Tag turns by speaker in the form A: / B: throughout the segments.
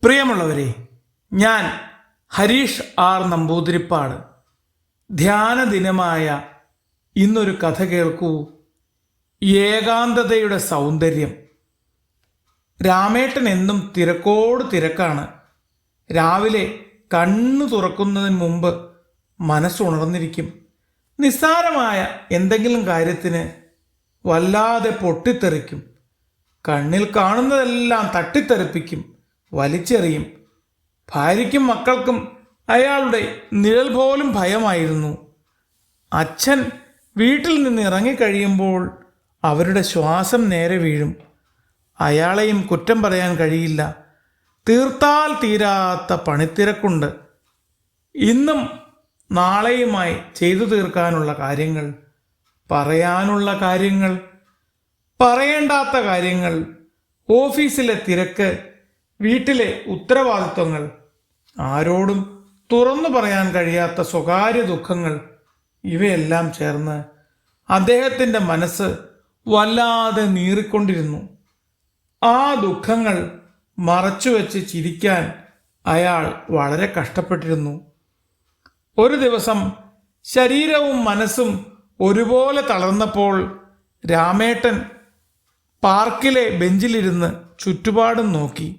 A: പ്രിയമുള്ളവരെ, ഞാൻ ഹരീഷ് ആർ നമ്പൂതിരിപ്പാട്. ധ്യാന ദിനമായ ഇന്നൊരു കഥ കേൾക്കൂ. ഏകാന്തതയുടെ സൗന്ദര്യം. രാമേട്ടൻ എന്നും തിരക്കോട് തിരക്കാണ്. രാവിലെ കണ്ണു തുറക്കുന്നതിന് മുമ്പ് മനസ്സുണർന്നിരിക്കും. നിസ്സാരമായ എന്തെങ്കിലും കാര്യത്തിന് വല്ലാതെ പൊട്ടിത്തെറിക്കും. കണ്ണിൽ കാണുന്നതെല്ലാം തട്ടിത്തെറിപ്പിക്കും, വലിച്ചെറിയും. ഭാര്യയ്ക്കും മക്കൾക്കും അയാളുടെ നിഴൽ പോലും ഭയമായിരുന്നു. അച്ഛൻ വീട്ടിൽ നിന്ന് ഇറങ്ങിക്കഴിയുമ്പോൾ അവരുടെ ശ്വാസം നേരെ വീഴും. അയാളെയും കുറ്റം പറയാൻ കഴിയില്ല. തീർത്താൽ തീരാത്ത പണിത്തിരക്കുണ്ട്. ഇന്നും നാളെയുമായി ചെയ്തു തീർക്കാനുള്ള കാര്യങ്ങൾ, പറയാനുള്ള കാര്യങ്ങൾ, പറയേണ്ടാത്ത കാര്യങ്ങൾ, ഓഫീസിലെ തിരക്ക്, വീട്ടിലെ ഉത്തരവാദിത്വങ്ങൾ, ആരോടും തുറന്നു പറയാൻ കഴിയാത്ത സ്വകാര്യ ദുഃഖങ്ങൾ, ഇവയെല്ലാം ചേർന്ന് അദ്ദേഹത്തിൻ്റെ മനസ്സ് വല്ലാതെ നീറിക്കൊണ്ടിരുന്നു. ആ ദുഃഖങ്ങൾ മറച്ചുവെച്ച് ചിരിക്കാൻ അയാൾ വളരെ കഷ്ടപ്പെട്ടിരുന്നു. ഒരു ദിവസം ശരീരവും മനസ്സും ഒരുപോലെ തളർന്നപ്പോൾ രാമേട്ടൻ പാർക്കിലെ ബെഞ്ചിലിരുന്ന് ചുറ്റുപാടും നോക്കി.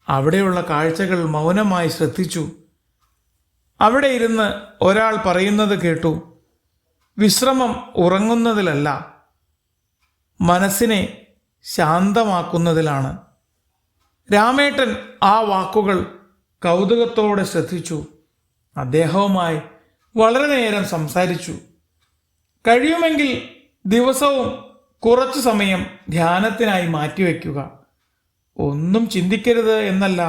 A: അവിടെയുള്ള കാഴ്ചകൾ മൗനമായി ശ്രദ്ധിച്ചു. അവിടെ ഇരുന്ന് ഒരാൾ പറയുന്നത് കേട്ടു: വിശ്രമം ഉറങ്ങുന്നതിലല്ല, മനസ്സിനെ ശാന്തമാക്കുന്നതിലാണ്. രാമേട്ടൻ ആ വാക്കുകൾ കൗതുകത്തോടെ ശ്രദ്ധിച്ചു. അദ്ദേഹവുമായി വളരെ നേരം സംസാരിച്ചു. കഴിയുമെങ്കിൽ ദിവസവും കുറച്ചു സമയം ധ്യാനത്തിനായി മാറ്റിവെക്കുക. ഒന്നും ചിന്തിക്കരുത് എന്നല്ല,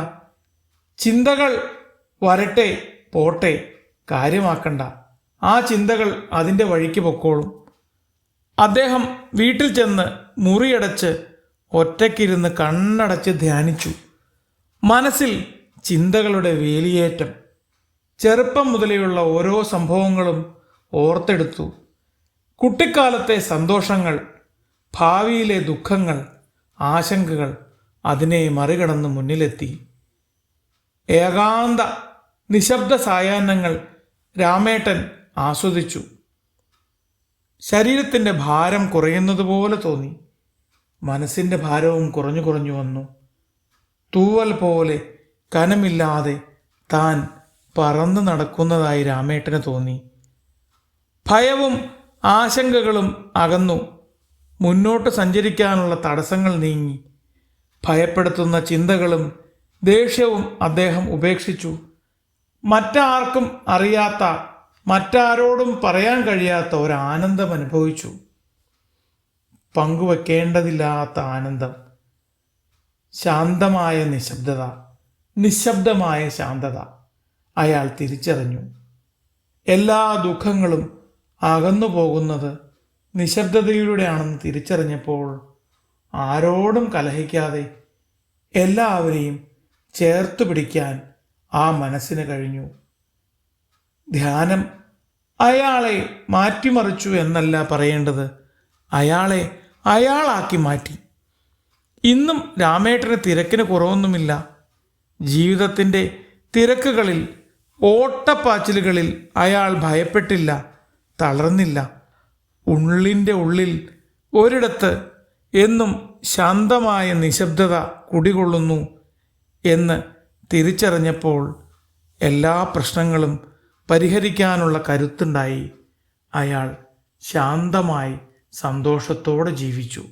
A: ചിന്തകൾ വരട്ടെ പോട്ടെ, കാര്യമാക്കണ്ട. ആ ചിന്തകൾ അതിൻ്റെ വഴിക്ക് പൊക്കോളും. അദ്ദേഹം വീട്ടിൽ ചെന്ന് മുറിയടച്ച് ഒറ്റയ്ക്കിരുന്ന് കണ്ണടച്ച് ധ്യാനിച്ചു. മനസ്സിൽ ചിന്തകളുടെ വേലിയേറ്റം. ചെറുപ്പം മുതലെയുള്ള ഓരോ സംഭവങ്ങളും ഓർത്തെടുത്തു. കുട്ടിക്കാലത്തെ സന്തോഷങ്ങൾ, ഭാവിയിലെ ദുഃഖങ്ങൾ, ആശങ്കകൾ അതിനെ മറികടന്ന് മുന്നിലെത്തി. ഏകാന്ത നിശബ്ദ സായാഹ്നങ്ങൾ രാമേട്ടൻ ആസ്വദിച്ചു. ശരീരത്തിൻ്റെ ഭാരം കുറയുന്നത് പോലെ തോന്നി. മനസ്സിൻ്റെ ഭാരവും കുറഞ്ഞു കുറഞ്ഞു വന്നു. തൂവൽ പോലെ കനമില്ലാതെ താൻ പറന്നു നടക്കുന്നതായി രാമേട്ടന് തോന്നി. ഭയവും ആശങ്കകളും അകന്നു. മുന്നോട്ട് സഞ്ചരിക്കാനുള്ള തടസ്സങ്ങൾ നീങ്ങി. ഭയപ്പെടുത്തുന്ന ചിന്തകളും ദേഷ്യവും അദ്ദേഹം ഉപേക്ഷിച്ചു. മറ്റാർക്കും അറിയാത്ത, മറ്റാരോടും പറയാൻ കഴിയാത്ത ഒരാനന്ദം അനുഭവിച്ചു. പങ്കുവെക്കേണ്ടതില്ലാത്ത ആനന്ദം. ശാന്തമായ നിശബ്ദത, നിശബ്ദമായ ശാന്തത. അയാൾ തിരിച്ചറിഞ്ഞു. എല്ലാ ദുഃഖങ്ങളും അകന്നു പോകുന്നത് നിശബ്ദതയിലൂടെയാണെന്ന് തിരിച്ചറിഞ്ഞപ്പോൾ ആരോടും കലഹിക്കാതെ എല്ലാവരെയും ചേർത്ത് പിടിക്കാൻ ആ മനസ്സിന് കഴിഞ്ഞു. ധ്യാനം അയാളെ മാറ്റിമറിച്ചു എന്നല്ല പറയേണ്ടത്, അയാളെ അയാളാക്കി മാറ്റി. ഇന്നും രാമേട്ടന് തിരക്കിന് കുറവൊന്നുമില്ല. ജീവിതത്തിൻ്റെ തിരക്കുകളിൽ, ഓട്ടപ്പാച്ചിലുകളിൽ അയാൾ ഭയപ്പെട്ടില്ല, തളർന്നില്ല. ഉള്ളിൻ്റെ ഉള്ളിൽ ഒരിടത്ത് എന്നും ശാന്തമായ നിശബ്ദത കുടികൊള്ളുന്നു എന്ന് തിരിച്ചറിഞ്ഞപ്പോൾ എല്ലാ പ്രശ്നങ്ങളും പരിഹരിക്കാനുള്ള കരുത്തുണ്ടായി. അയാൾ ശാന്തമായി സന്തോഷത്തോടെ ജീവിച്ചു.